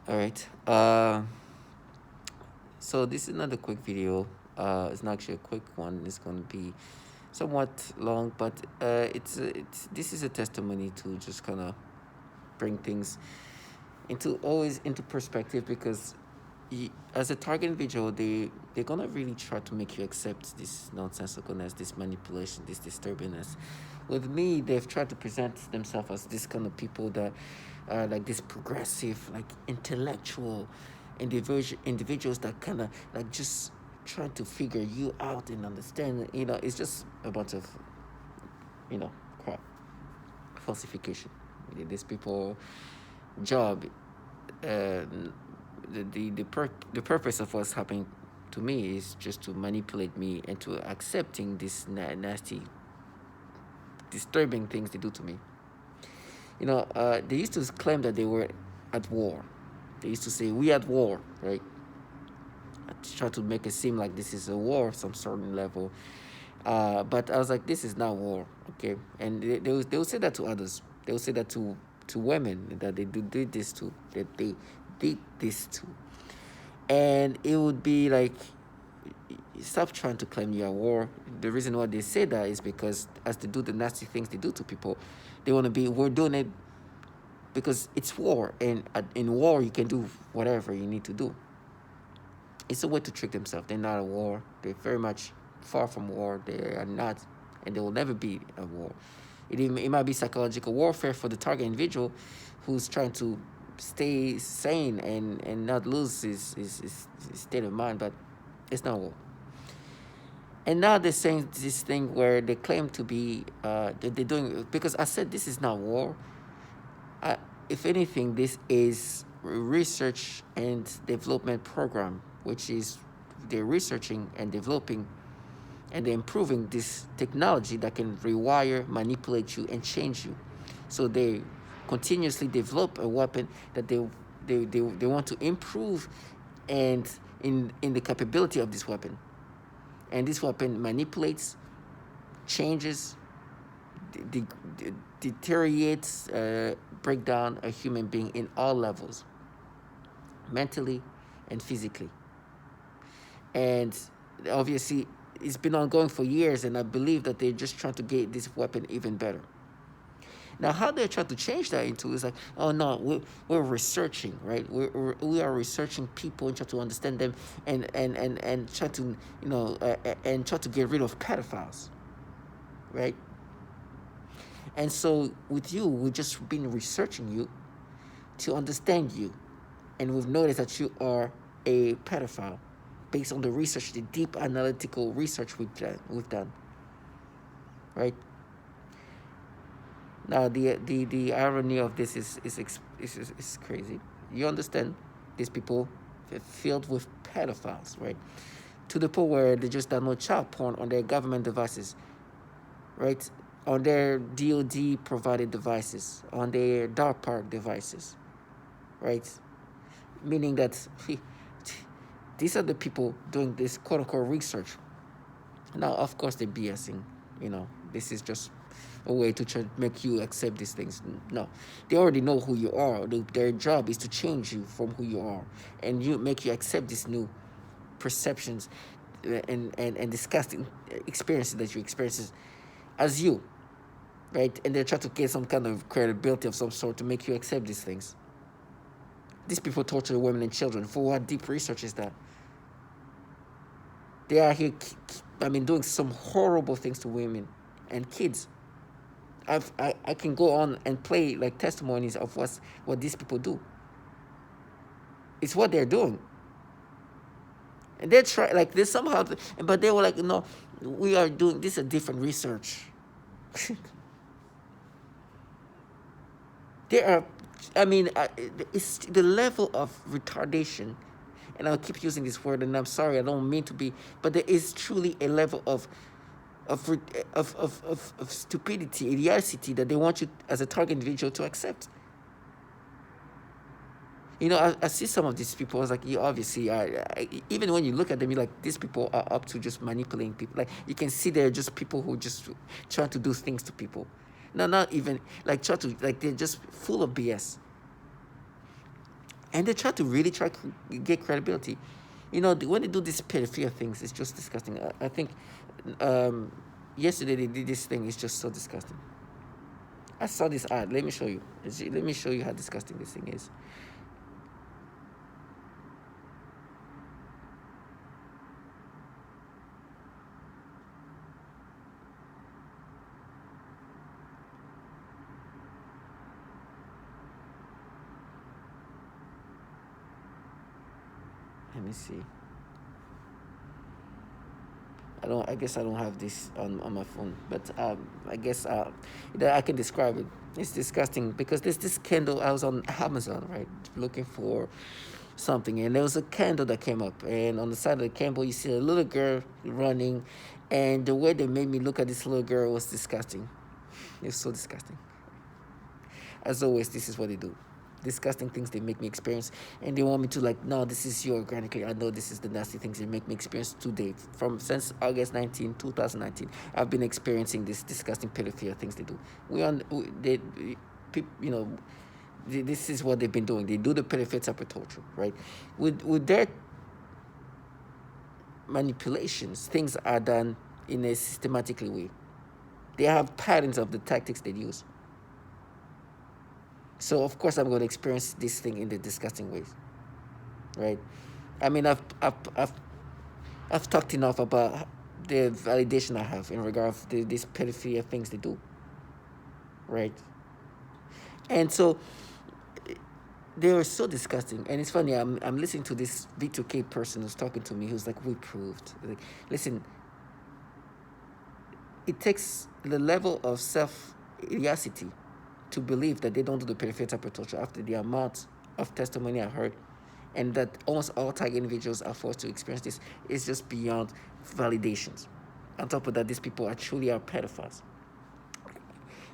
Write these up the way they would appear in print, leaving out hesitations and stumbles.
All right. So this is not a quick video. It's not actually a quick one. It's going to be somewhat long, but it's this is a testimony to just kind of bring things into always into perspective, because as a target individual, they're gonna really try to make you accept this nonsensicalness, this manipulation, this disturbingness. With me, they've tried to present themselves as this kind of people that are like this progressive, like intellectual individuals that kind of like just trying to figure you out and understand. It's just a bunch of crap, falsification. These people job, uh, the purpose of what's happening to me is just to manipulate me into accepting this nasty, disturbing things they do to me. They used to claim that they were at war. They used to say, "We at war," right? I try to make it seem like this is a war of some certain level. But I was like, this is not war, okay? And they will say that to others. They will say that to women that did this to, that they did this to. And it would be like, stop trying to claim you are war. The reason why they say that is because as they do the nasty things they do to people, they want to be, we're doing it because it's war. And in war, you can do whatever you need to do. It's a way to trick themselves. They're not a war. They're very much far from war. They are not, and they will never be a war. It might be psychological warfare for the target individual who's trying to stay sane and not lose his state of mind, but it's not war. And now they're saying this thing where they claim to be, they're doing, because I said this is not war. If anything, this is research and development program, which is they're researching and developing and they're improving this technology that can rewire, manipulate you, and change you. So they continuously develop a weapon that they want to improve and in the capability of this weapon. And this weapon manipulates, changes, deteriorates, break down a human being in all levels, mentally and physically. And obviously, it's been ongoing for years, and I believe that they're just trying to get this weapon even better. Now, how they try to change that into is like, oh no, we're researching, right? We are researching people and try to understand them, and try to and try to get rid of pedophiles, right? And so with you, we've just been researching you to understand you, and we've noticed that you are a pedophile based on the research, the deep analytical research we've done, right? Now, the irony of this is crazy. You understand, these people filled with pedophiles, right? To the point where they just download child porn on their government devices, right? On their DoD provided devices, on their dark park devices, right? Meaning that these are the people doing this quote unquote research. Now, of course, they're BSing. This is just a way to try to make you accept these things. No, they already know who you are. Their job is to change you from who you are, and make you accept these new perceptions and disgusting experiences that you experience as you, right? And they try to get some kind of credibility of some sort to make you accept these things. These people torture women and children. For what deep research is that? They are here, doing some horrible things to women and kids. I can go on and play like testimonies of what these people do. It's what they're doing. And they try, like, they somehow, but they were like, no, we are doing this a different research. There are, it's the level of retardation, and I'll keep using this word, and I'm sorry, I don't mean to be, but there is truly a level of stupidity, idiocy that they want you as a target individual to accept. I see some of these people. I was like, you obviously are. Even when you look at them, you're like, these people are up to just manipulating people. Like, you can see they're just people who just try to do things to people. No, not even like try to, like, they're just full of BS. And they try to really get credibility. When they do these pedophilia things, it's just disgusting. I think um, yesterday they did this thing. It's just so disgusting. I saw this ad. Let me show you. Let me show you how disgusting this thing is. Let me see. I guess I don't have this on my phone, but I guess that I can describe it. It's disgusting because there's this candle. I was on Amazon, right, looking for something, and there was a candle that came up, and on the side of the candle you see a little girl running, and the way they made me look at this little girl was disgusting. It's so disgusting. As always, this is what they do. Disgusting things they make me experience, and they want me to, like, no, this is you organically. I know this is the nasty things they make me experience today. Since August 19, 2019, I've been experiencing this disgusting pedophilia things they do. This is what they've been doing. They do the pedophilia type of torture, right? With their manipulations, things are done in a systematically way. They have patterns of the tactics they use. So of course I'm going to experience this thing in the disgusting ways, right? I mean, I've talked enough about the validation I have in regard to these pedophilia things they do, right? And so they were so disgusting. And it's funny, I'm listening to this V2K person who's talking to me, who's like, we proved. Like, listen, it takes the level of self-idiocy to believe that they don't do the pedophilia type of torture after the amount of testimony I heard, and that almost all target individuals are forced to experience this is just beyond validations. On top of that, these people are pedophiles.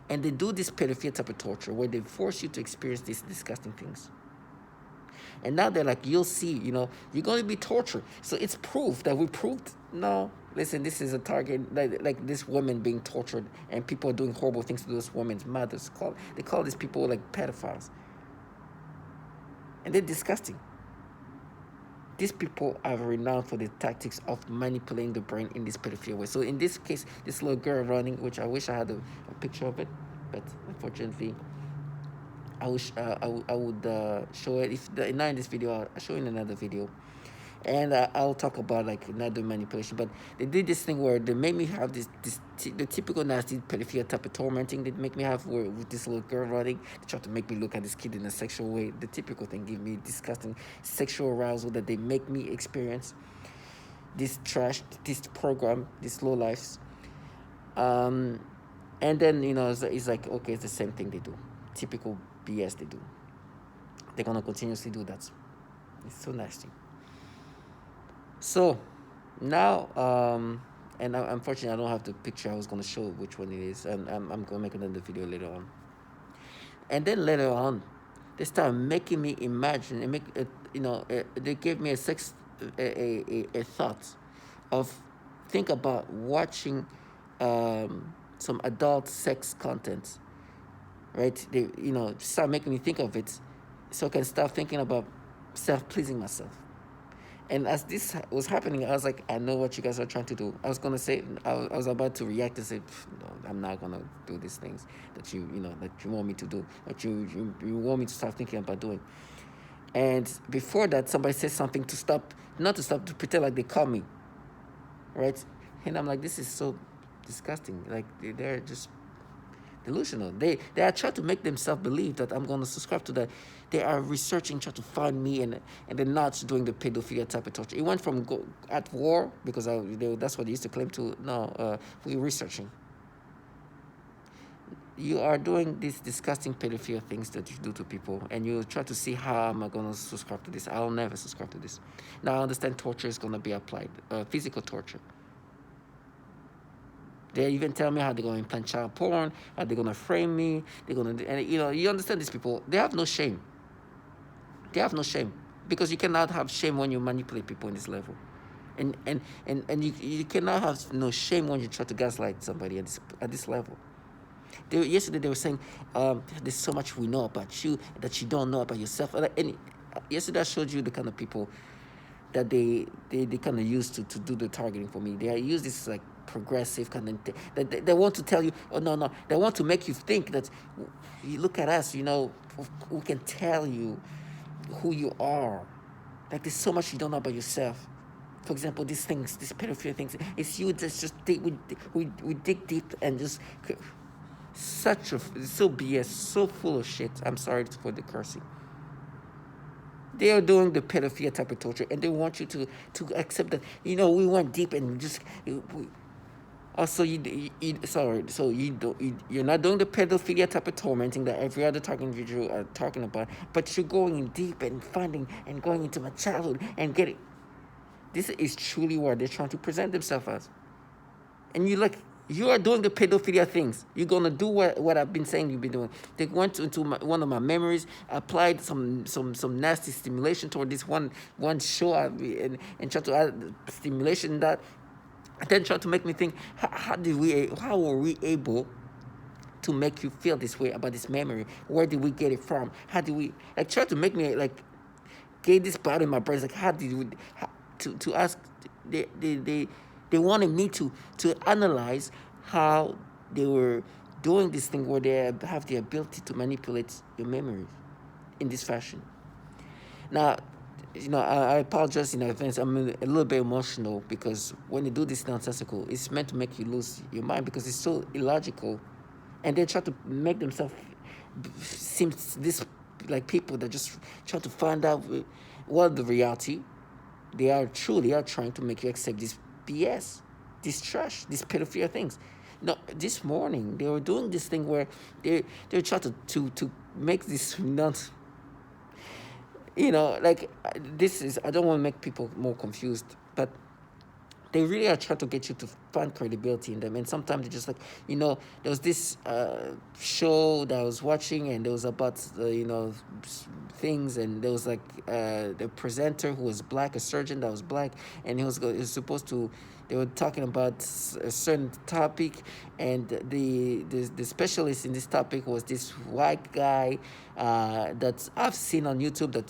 And they do this pedophilia type of torture where they force you to experience these disgusting things. And now they're like, you'll see, you're going to be tortured. So it's proof that we proved, no, listen, this is a target, like this woman being tortured, and people are doing horrible things to those women's mothers. They call these people like pedophiles. And they're disgusting. These people are renowned for the tactics of manipulating the brain in this pedophilia way. So in this case, this little girl running, which I wish I had a picture of it, but unfortunately, I wish I would show it. If not in this video, I'll show in another video, and I'll talk about like another manipulation. But they did this thing where they made me have the typical nasty pedophilia type of tormenting they make me have with this little girl running. They try to make me look at this kid in a sexual way. The typical thing, give me disgusting sexual arousal that they make me experience. This trash, this program, these low lives. And then it's like, okay, it's the same thing they do. Typical BS they do. They're gonna continuously do that. It's so nasty. So now, and unfortunately I don't have the picture. I was gonna show which one it is, and I'm gonna make another video later on. And then later on, they start making me imagine and they gave me a thought of think about watching some adult sex content, right? They start making me think of it, so I can start thinking about self-pleasing myself. And as this was happening, I was like, I know what you guys are trying to do. I was gonna say, I was about to react and say, no, I'm not gonna do these things that you want me to do, that you want me to start thinking about doing. And before that, somebody said something to stop, not to stop, to pretend like they call me, right? And I'm like, this is so disgusting. Like they're just delusional. They are trying to make themselves believe that I'm going to subscribe to that. They are researching, trying to find me, and they're not doing the pedophilia type of torture. It went from at war, because that's what they used to claim, to no, we're researching. You are doing these disgusting pedophilia things that you do to people, and you try to see how am I going to subscribe to this. I'll never subscribe to this. Now I understand torture is going to be applied, physical torture. They even tell me how they're going to implant child porn, how they're going to frame me. They're going to, and you understand these people. They have no shame. They have no shame, because you cannot have shame when you manipulate people in this level, and you cannot have no shame when you try to gaslight somebody at this level. Yesterday they were saying, there's so much we know about you that you don't know about yourself, and Yesterday I showed you the kind of people that they kind of use to do the targeting for me. They use this like progressive kind of that they want to tell you, oh no, they want to make you think that you look at us, we can tell you who you are. Like there's so much you don't know about yourself. For example, these things, these pedophilia things, it's you that's just we dig deep and just such a so BS, so full of shit. I'm sorry for the cursing. They are doing the pedophilia type of torture, and they want you to accept that. We went deep and just. Also, sorry. So you're not doing the pedophilia type of tormenting that every other talking video are talking about, but you're going deep and finding and going into my childhood and getting. This is truly what they're trying to present themselves as, and you are doing the pedophilia things. You're gonna do what I've been saying you've been doing. They went into one of my memories, applied some nasty stimulation toward this one show, and tried to add stimulation that, and then tried to make me think, how were we able to make you feel this way about this memory? Where did we get it from? How did we try to make me get this part in my brain? How did we to ask? They wanted me to analyze how they were doing this thing where they have the ability to manipulate your memories in this fashion. Now, I apologize in advance. I'm a little bit emotional because when they do this nonsensical, it's meant to make you lose your mind because it's so illogical, and they try to make themselves seem this like people that just try to find out what the reality. They are trying to make you accept this BS, this trash, these pedophilia things. No, this morning they were doing this thing where they try to make this not. This is. I don't want to make people more confused, but they really are trying to get you to find credibility in them. And sometimes they just there was this show that I was watching, and there was about things, and there was the presenter who was black, a surgeon that was black, and he was supposed to. They were talking about a certain topic, and the specialist in this topic was this white guy that I've seen on YouTube. That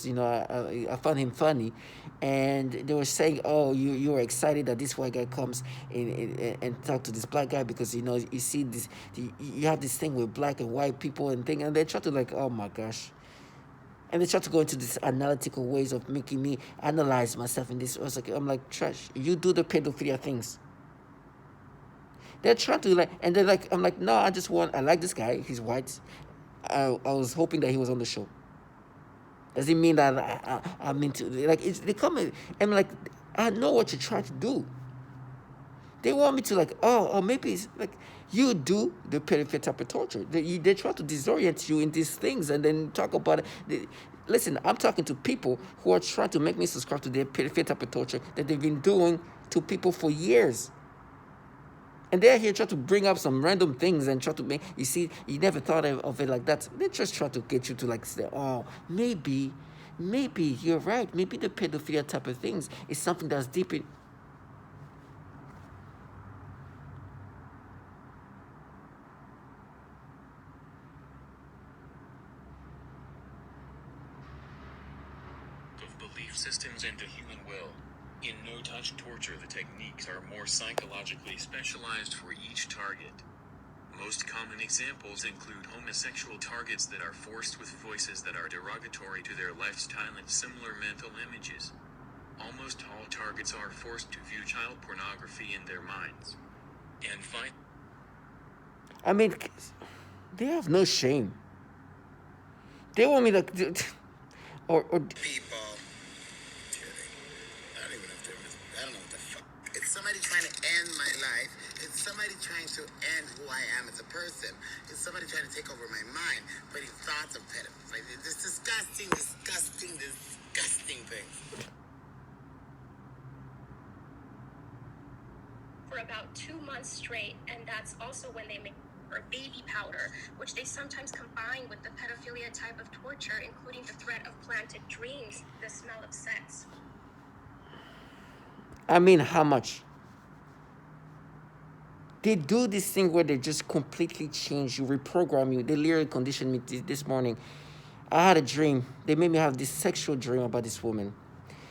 I found him funny, and they were saying, "Oh, you were excited that this white guy comes in and talk to this black guy because you see this you have this thing with black and white people and thing," and they try to oh my gosh. And they try to go into these analytical ways of making me analyze myself in this. I'm like, trash. You do the pedophilia things. They're trying to and they're I'm like, no, I like this guy. He's white. I was hoping that he was on the show. Does it mean that I'm into, they come in, and I know what you're trying to do. They want me to or maybe it's you do the pedophilia type of torture. They try to disorient you in these things and then talk about it. Listen, I'm talking to people who are trying to make me subscribe to their pedophilia type of torture that they've been doing to people for years. And they're here trying to bring up some random things and try to make, you see, you never thought of it like that. They just try to get you to say, oh, maybe you're right. Maybe the pedophilia type of things is something that's deep in. Belief systems and the human will. In no-touch torture, the techniques are more psychologically specialized for each target. Most common examples include homosexual targets that are forced with voices that are derogatory to their lifestyle and similar mental images. Almost all targets are forced to view child pornography in their minds. And I mean, they have no shame. They want me or people. I don't know what the fuck. It's somebody trying to end my life. It's somebody trying to end who I am as a person. It's somebody trying to take over my mind, putting thoughts of pedophiles. This disgusting thing. For about 2 months straight, and that's also when they make or baby powder, which they sometimes combine with the pedophilia type of torture, including the threat of planted dreams, the smell of sex. I mean, how much? They do this thing where they just completely change you, reprogram you. They literally conditioned me this morning. I had a dream. They made me have this sexual dream about this woman.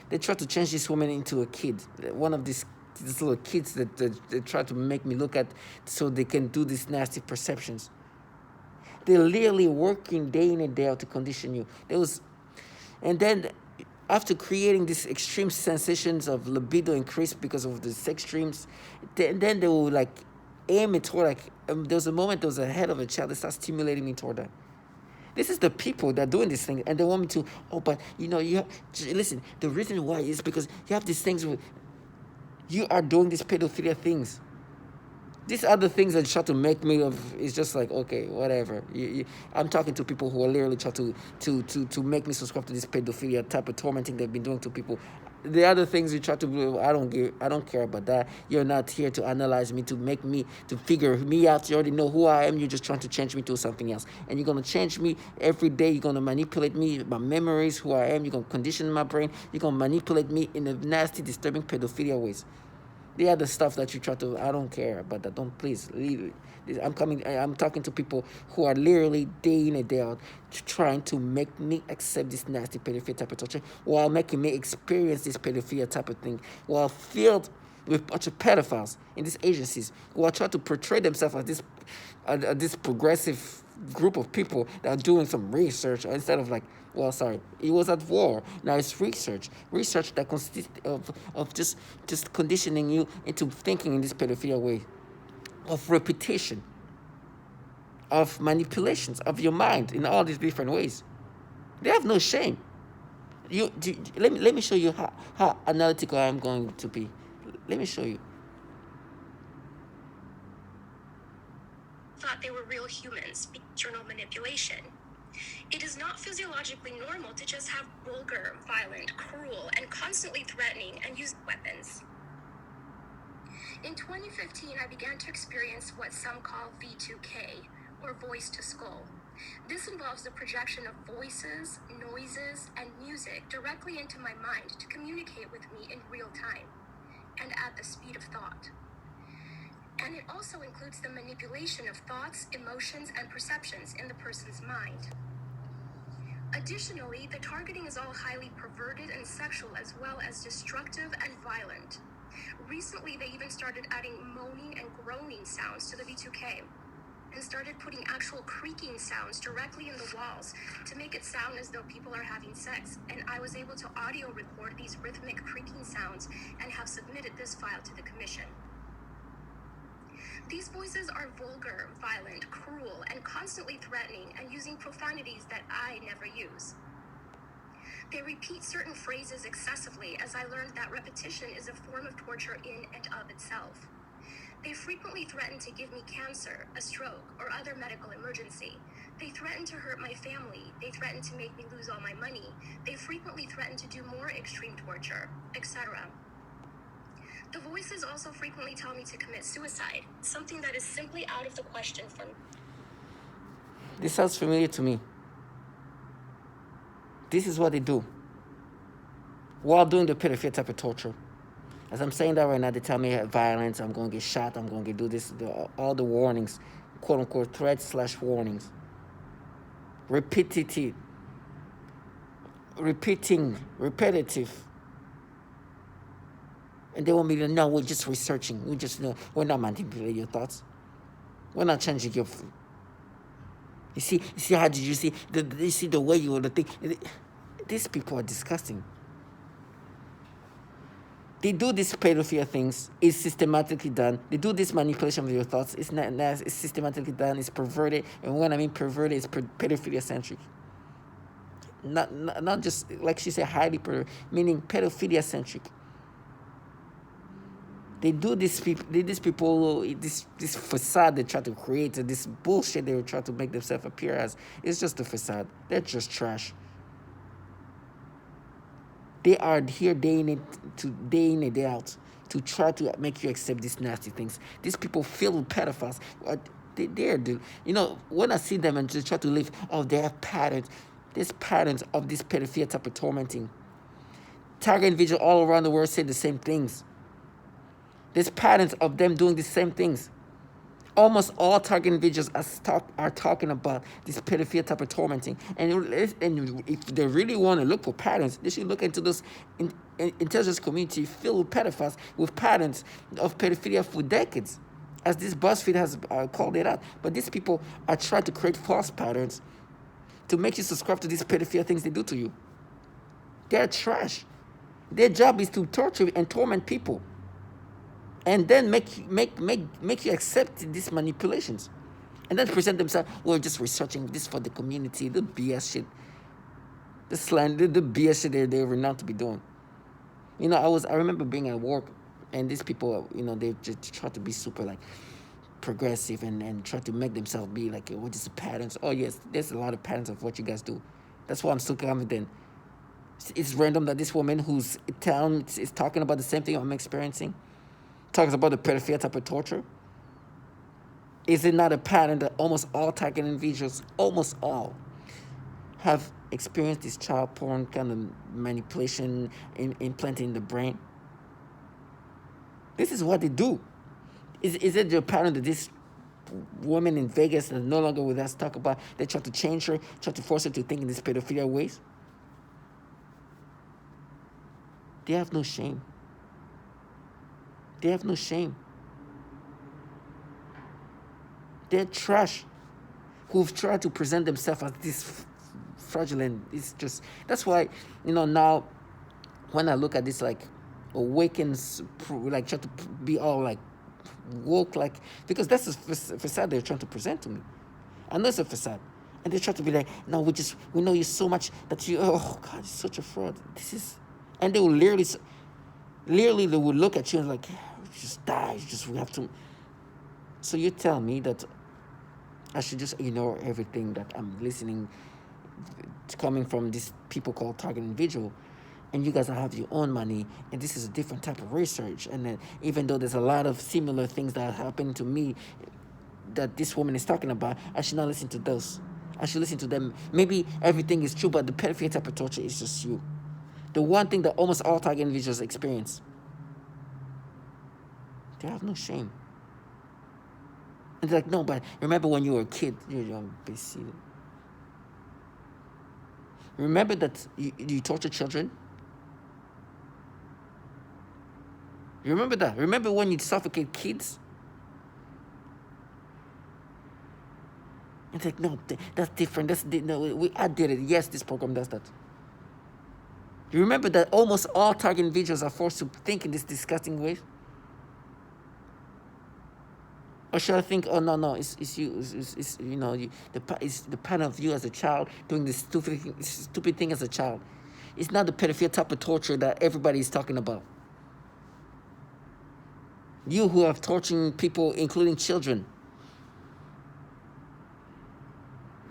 They tried to change this woman into a kid. One of these little kids that they try to make me look at so they can do these nasty perceptions. They're literally working day in and day out to condition you. And then after creating these extreme sensations of libido increase because of the sex dreams, then they will like aim it toward like there was a head of a child that starts stimulating me toward that. This is the people that are doing this thing, and they want me to. Oh, but listen. The reason why is because you have these things where you are doing these pedophilia things. These other things that try to make me is just like, okay, whatever. I'm talking to people who are literally trying to make me subscribe to this pedophilia type of tormenting they've been doing to people. The other things you try to do, I don't care about that. You're not here to analyze me, to make me, to figure me out. You already know who I am. You're just trying to change me to something else. And you're going to change me every day. You're going to manipulate me, my memories, who I am. You're going to condition my brain. You're going to manipulate me in a nasty, disturbing pedophilia ways. The other stuff that you try to, I don't care about that. Don't, please leave it. I'm talking to people who are literally day in and day out trying to make me accept this nasty pedophilia type of torture while making me experience this pedophilia type of thing while filled with a bunch of pedophiles in these agencies who are trying to portray themselves as this progressive group of people that are doing some research instead of like, well, sorry, it was at war. Now it's research that consists of just conditioning you into thinking in this pedophilia way, of repetition, of manipulations of your mind in all these different ways. They have no shame. Let me show you how analytical I'm going to be. Let me show you. Thought they were real humans, external manipulation. It is not physiologically normal to just have vulgar, violent, cruel, and constantly threatening and use weapons. In 2015, I began to experience what some call V2K, or voice to skull. This involves the projection of voices, noises, and music directly into my mind to communicate with me in real time, and at the speed of thought. And it also includes the manipulation of thoughts, emotions, and perceptions in the person's mind. Additionally, the targeting is all highly perverted and sexual as well as destructive and violent. Recently, they even started adding moaning and groaning sounds to the V2K and started putting actual creaking sounds directly in the walls to make it sound as though people are having sex. And I was able to audio record these rhythmic creaking sounds and have submitted this file to the commission. These voices are vulgar, violent, cruel, and constantly threatening and using profanities that I never use. They repeat certain phrases excessively, as I learned that repetition is a form of torture in and of itself. They frequently threaten to give me cancer, a stroke, or other medical emergency. They threaten to hurt my family. They threaten to make me lose all my money. They frequently threaten to do more extreme torture, etc. The voices also frequently tell me to commit suicide, something that is simply out of the question for me. This sounds familiar to me. This is what they do while doing the pedophilia type of torture. As I'm saying that right now, they tell me violence, I'm going to get shot, I'm going to do this, all the warnings, quote unquote threats / warnings. Repetitive. And they want me to know we're just researching. We're not manipulating your thoughts. We're not changing your. You see how did you see the way you want to think? These people are disgusting. They do these pedophilia things. It's systematically done. They do this manipulation of your thoughts. It's not. It's systematically done. It's perverted. And when I mean perverted, it's pedophilia centric. Not just like she said, highly perverted, meaning pedophilia centric. They do this facade they try to create, this bullshit they try to make themselves appear as. It's just a facade. They're just trash. They are here day in and day out to try to make you accept these nasty things. These people filled with pedophiles. When I see them and just try to live, they have patterns. There's patterns of this pedophilia type of tormenting. Target individuals all around the world say the same things. There's patterns of them doing the same things almost all target individuals are talking about this pedophilia type of tormenting. And if they really want to look for patterns, they should look into this intelligence community filled with pedophiles with patterns of pedophilia for decades, as this BuzzFeed has called it out. But these people are trying to create false patterns to make you subscribe to these pedophilia things they do to you. They're trash. Their job is to torture and torment people, and then make you accept these manipulations, and then present themselves. We're just researching this for the community. The BS shit, the slander, the BS shit they're renowned to be doing. I remember being at work, and these people, they just try to be super like progressive and try to make themselves be like, what is the patterns? Oh yes, there's a lot of patterns of what you guys do. That's why I'm so confident. It's random that this woman whose town is talking about the same thing I'm experiencing, talks about the pedophilia type of torture. Is it not a pattern that almost all target individuals, almost all, have experienced this child porn kind of manipulation implanted in the brain? This is what they do. Is it the pattern that this woman in Vegas is no longer with us talk about? They try to change her, try to force her to think in these pedophilia ways? They have no shame. They have no shame. They're trash who've tried to present themselves as this fraudulent. It's just, that's why, now when I look at this, like, awakens, like, try to be all, like, woke, like, because that's the facade they're trying to present to me. I know it's a facade. And they try to be like, no, we know you so much that you, oh, God, you're such a fraud. And they will literally they will look at you and like, just die, we have to. So you tell me that I should just ignore everything that I'm listening coming from these people called target individual, and you guys have your own money, and this is a different type of research, and then even though there's a lot of similar things that happen to me that this woman is talking about, I should not listen to those. I should listen to them. Maybe everything is true, but the pedophilia type of torture is just you. The one thing that almost all target individuals experience. They have no shame. And they're like, no, but remember when you were a kid, you're young, basically. Remember that you torture children? You remember that? Remember when you suffocate kids? It's like, no, that's different. I did it. Yes, this program does that. You remember that almost all target individuals are forced to think in this disgusting way? Or should I think, oh no, it's you, it's the pattern of you as a child doing this stupid thing as a child. It's not the pedophilia type of torture that everybody is talking about. You who are torturing people, including children.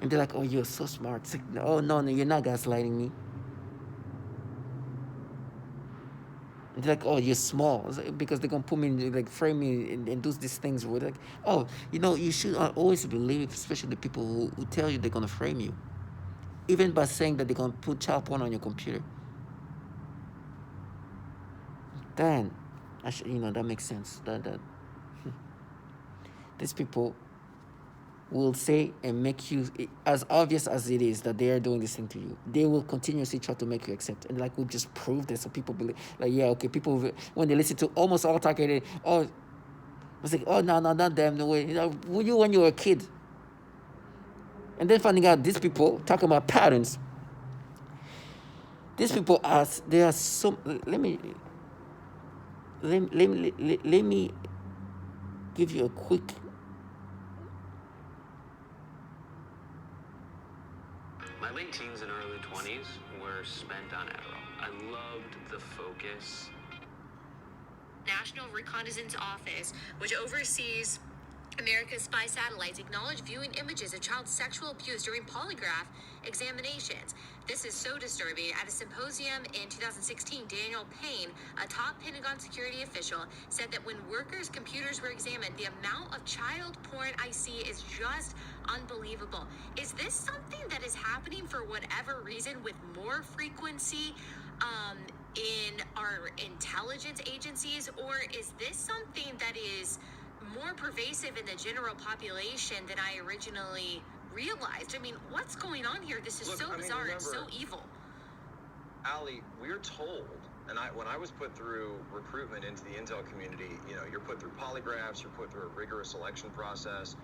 And they're like, oh, you're so smart. It's like, oh, no, you're not gaslighting me. And they're like, oh, you're small. Like, because they're going to put me in, like, frame me and do these things. Where they're like, oh, you should always believe, especially the people who tell you they're going to frame you. Even by saying that they're going to put child porn on your computer. Then, that makes sense. That these people will say and make you, as obvious as it is that they are doing this thing to you, they will continuously try to make you accept. And like, we'll just prove this so people believe. Like, yeah, okay, people, when they listen to almost all targeted, it's like, oh, no, not them, no way. You when you were a kid. And then finding out these people talking about patterns. These people they are so, let me give you a quick. My late teens and early 20s were spent on Adderall. I loved the focus. National Reconnaissance Office, which oversees America's spy satellites, acknowledged viewing images of child sexual abuse during polygraph examinations. This is so disturbing. At a symposium in 2016, Daniel Payne, a top Pentagon security official, said that when workers' computers were examined, the amount of child porn I see is just unbelievable. Is this something that is happening for whatever reason with more frequency in our intelligence agencies, or is this something that is more pervasive in the general population than I originally realized. I mean, what's going on here? This is so bizarre and so evil. Allie, we're told, and when I was put through recruitment into the intel community, you're put through polygraphs, you're put through a rigorous selection process.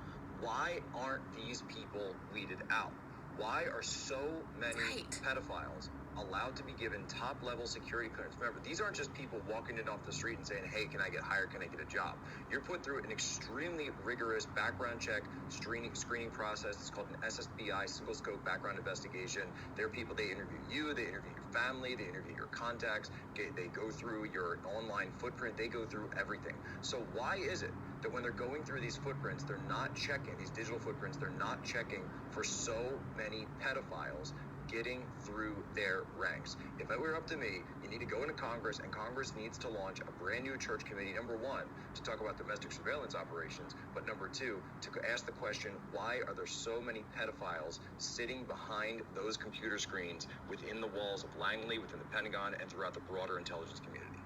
Why aren't these people weeded out? Why are so many pedophiles allowed to be given top-level security clearance? Remember, these aren't just people walking in off the street and saying, hey, can I get hired? Can I get a job? You're put through an extremely rigorous background check screening process. It's called an SSBI, single scope background investigation. There are people, they interview you, they interview your family, they interview your contacts, they go through your online footprint, they go through everything. So why is it that when they're going through these footprints, they're not checking, these digital footprints, they're not checking for so many pedophiles getting through their ranks? If it were up to me, you need to go into Congress, and Congress needs to launch a brand new church committee, number one, to talk about domestic surveillance operations, but number two, to ask the question, why are there so many pedophiles sitting behind those computer screens within the walls of Langley, within the Pentagon, and throughout the broader intelligence community?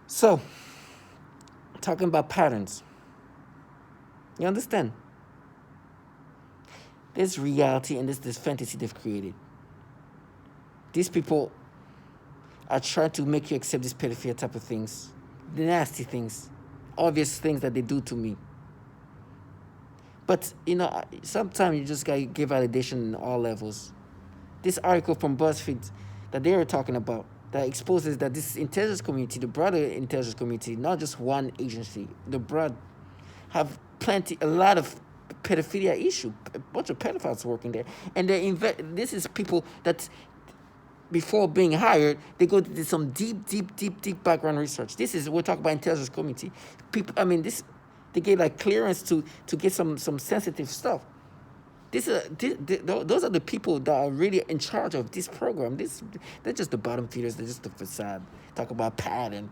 So, talking about patterns. You understand? There's reality and there's this fantasy they've created. These people are trying to make you accept this pedophilia type of things, the nasty things, obvious things that they do to me. But, sometimes you just got to give validation in all levels. This article from BuzzFeed that they were talking about, that exposes that this intelligence community, the broader intelligence community, not just one agency, the broad, have a lot of pedophilia issue, a bunch of pedophiles working there. And this is people that, before being hired, they go to some deep background research. We're talking about intelligence community. People, they get clearance to get some sensitive stuff. Those are the people that are really in charge of this program. They're just the bottom feeders. They're just the facade. Talk about pattern.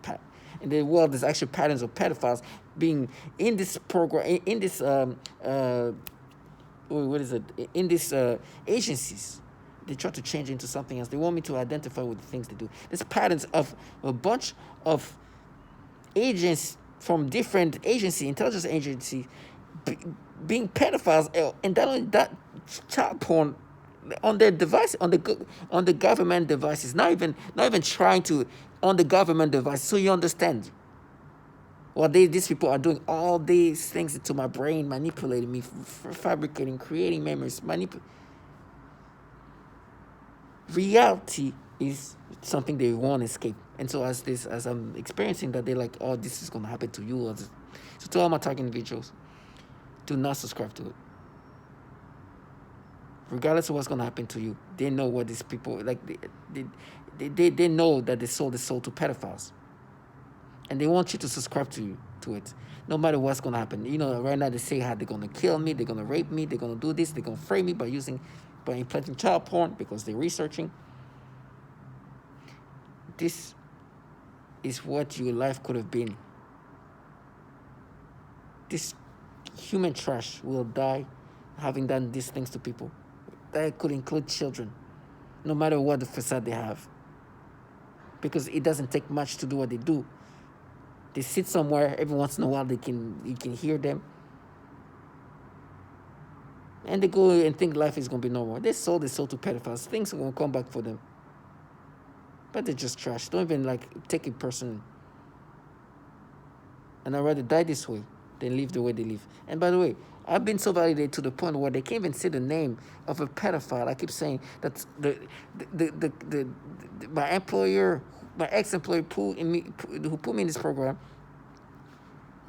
In the world, there's actually patterns of pedophiles being in this program, in this in these agencies. They try to change into something else. They want me to identify with the things they do. There's patterns of a bunch of agents from different intelligence agencies, being pedophiles, and that child porn on their device, on the government devices, not even trying to on the government device. So you understand what these people are doing all these things into my brain, manipulating me, fabricating, creating memories, reality is something they won't escape. And so as I'm experiencing that, they're like, oh, this is going to happen to you. So to all my target individuals, do not subscribe to it. Regardless of what's going to happen to you, they know what these people, they know that they sold the soul to pedophiles. And they want you to subscribe to it, no matter what's going to happen. Right now they say how they're going to kill me, they're going to rape me, they're going to do this, they're going to frame me by implanting child porn because they're researching. This is what your life could have been. This human trash will die having done these things to people. That could include children, no matter what the facade they have. Because it doesn't take much to do what they do. They sit somewhere, every once in a while you can hear them. And they go and think life is going to be normal. They sold to pedophiles. Things are going to come back for them. But they're just trash. Don't even take it personally. And I'd rather die this way than live the way they live. And by the way, I've been so validated to the point where they can't even say the name of a pedophile. I keep saying that my ex-employer who put me in this program,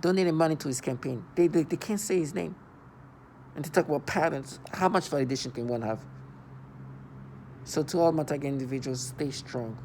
donated money to his campaign. They can't say his name. And to talk about patterns, how much validation can one have? So to all my target individuals, stay strong.